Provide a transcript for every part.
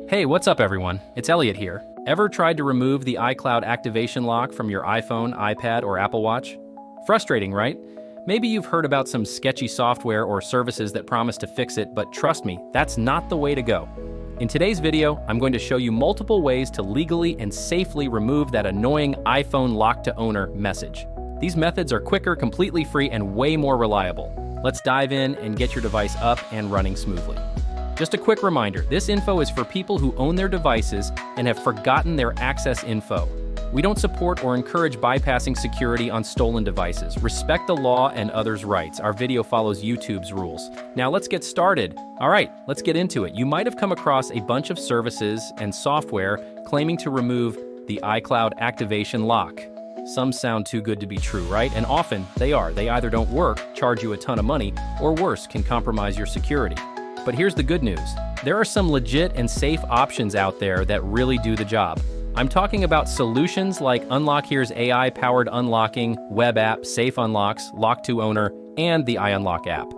Hey, what's up everyone? It's Elliot here. Ever tried to remove the iCloud activation lock from your iPhone, iPad, or Apple Watch? Frustrating, right? Maybe you've heard about some sketchy software or services that promise to fix it, but trust me, that's not the way to go. In today's video, I'm going to show you multiple ways to legally and safely remove that annoying iPhone lock to owner message. These methods are quicker, completely free, and way more reliable. Let's dive in and get your device up and running smoothly. Just a quick reminder, this info is for people who own their devices and have forgotten their access info. We don't support or encourage bypassing security on stolen devices. Respect the law and others' rights. Our video follows YouTube's rules. Now let's get started. All right, let's get into it. You might have come across a bunch of services and software claiming to remove the iCloud activation lock. Some sound too good to be true, right? And often they are. They either don't work, charge you a ton of money, or worse, can compromise your security. But here's the good news. There are some legit and safe options out there that really do the job. I'm talking about solutions like UnlockHere's AI-powered unlocking, web app, safe unlocks, lock to owner, and the iUnlock app.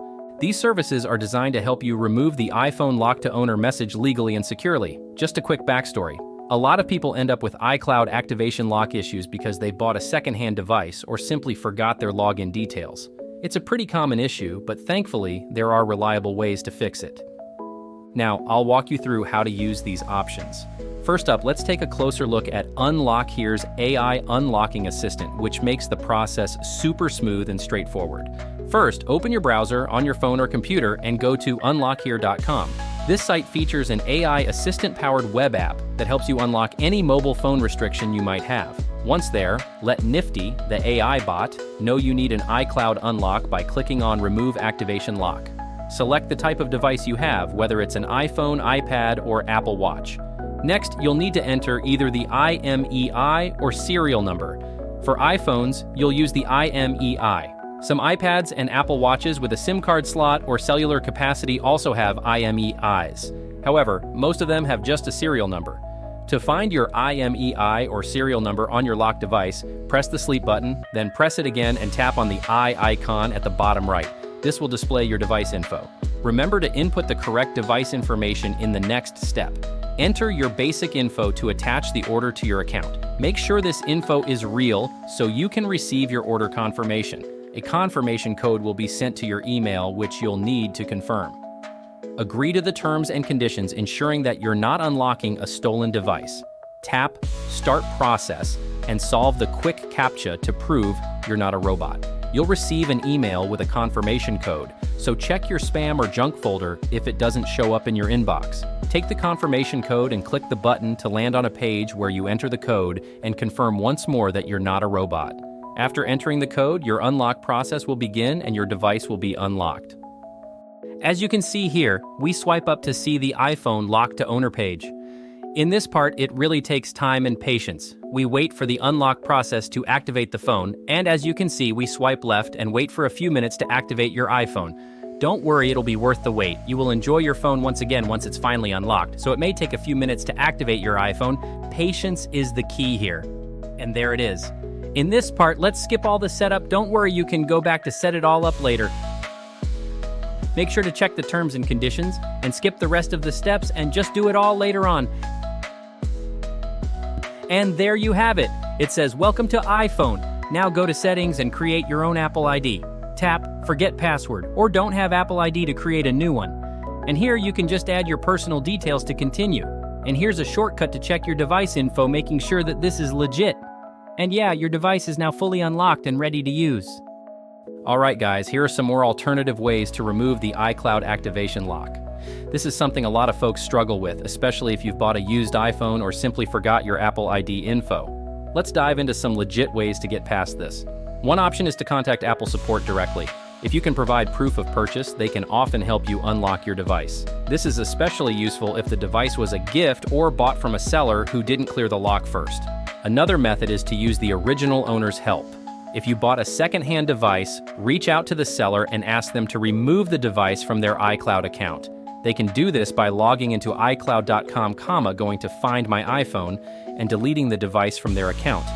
These services are designed to help you remove the iPhone lock to owner message legally and securely. Just a quick backstory. A lot of people end up with iCloud activation lock issues because they bought a secondhand device or simply forgot their login details. It's a pretty common issue, but thankfully, there are reliable ways to fix it. Now, I'll walk you through how to use these options. First up, let's take a closer look at UnlockHere's AI Unlocking Assistant, which makes the process super smooth and straightforward. First, open your browser on your phone or computer and go to unlockhere.com. This site features an AI assistant-powered web app that helps you unlock any mobile phone restriction you might have. Once there, let Nifty, the AI bot, know you need an iCloud unlock by clicking on Remove Activation Lock. Select the type of device you have, whether it's an iPhone, iPad, or Apple Watch. Next, you'll need to enter either the IMEI or serial number. For iPhones, you'll use the IMEI. Some iPads and Apple Watches with a SIM card slot or cellular capacity also have IMEIs. However, most of them have just a serial number. To find your IMEI or serial number on your locked device, press the sleep button, then press it again and tap on the I icon at the bottom right. This will display your device info. Remember to input the correct device information in the next step. Enter your basic info to attach the order to your account. Make sure this info is real so you can receive your order confirmation. A confirmation code will be sent to your email, which you'll need to confirm. Agree to the terms and conditions, ensuring that you're not unlocking a stolen device. Tap Start Process and solve the quick CAPTCHA to prove you're not a robot. You'll receive an email with a confirmation code, so check your spam or junk folder if it doesn't show up in your inbox. Take the confirmation code and click the button to land on a page where you enter the code and confirm once more that you're not a robot. After entering the code, your unlock process will begin and your device will be unlocked. As you can see here, we swipe up to see the iPhone lock to owner page. In this part, it really takes time and patience. We wait for the unlock process to activate the phone, and as you can see, we swipe left and wait for a few minutes to activate your iPhone. Don't worry, it'll be worth the wait. You will enjoy your phone once again once it's finally unlocked, so it may take a few minutes to activate your iPhone. Patience is the key here. And there it is. In this part, let's skip all the setup. Don't worry, you can go back to set it all up later. Make sure to check the terms and conditions and skip the rest of the steps and just do it all later on. And there you have it. It says, "Welcome to iPhone." Now go to Settings and create your own Apple ID. Tap Forget Password, or don't have Apple ID to create a new one. And here you can just add your personal details to continue. And here's a shortcut to check your device info, making sure that this is legit. And yeah, your device is now fully unlocked and ready to use. Alright guys, here are some more alternative ways to remove the iCloud activation lock. This is something a lot of folks struggle with, especially if you've bought a used iPhone or simply forgot your Apple ID info. Let's dive into some legit ways to get past this. One option is to contact Apple support directly. If you can provide proof of purchase, they can often help you unlock your device. This is especially useful if the device was a gift or bought from a seller who didn't clear the lock first. Another method is to use the original owner's help. If you bought a second-hand device, reach out to the seller and ask them to remove the device from their iCloud account. They can do this by logging into iCloud.com, going to Find My iPhone, and deleting the device from their account.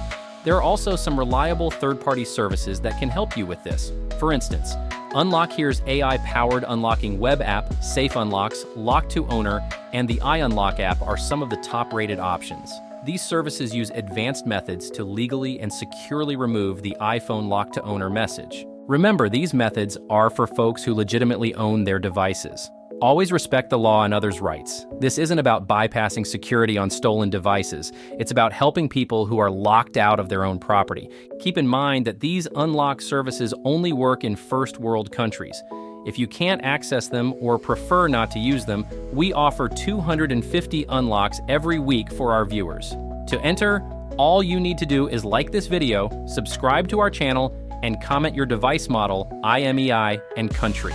There are also some reliable third-party services that can help you with this. For instance, UnlockHere's AI-powered unlocking web app, Safe Unlocks, Lock to Owner, and the iUnlock app are some of the top-rated options. These services use advanced methods to legally and securely remove the iPhone Lock to Owner message. Remember, these methods are for folks who legitimately own their devices. Always respect the law and others' rights. This isn't about bypassing security on stolen devices. It's about helping people who are locked out of their own property. Keep in mind that these unlock services only work in first world countries. If you can't access them or prefer not to use them, we offer 250 unlocks every week for our viewers. To enter, all you need to do is like this video, subscribe to our channel, and comment your device model, IMEI, and country.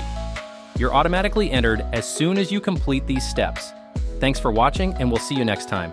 You're automatically entered as soon as you complete these steps. Thanks for watching, and we'll see you next time.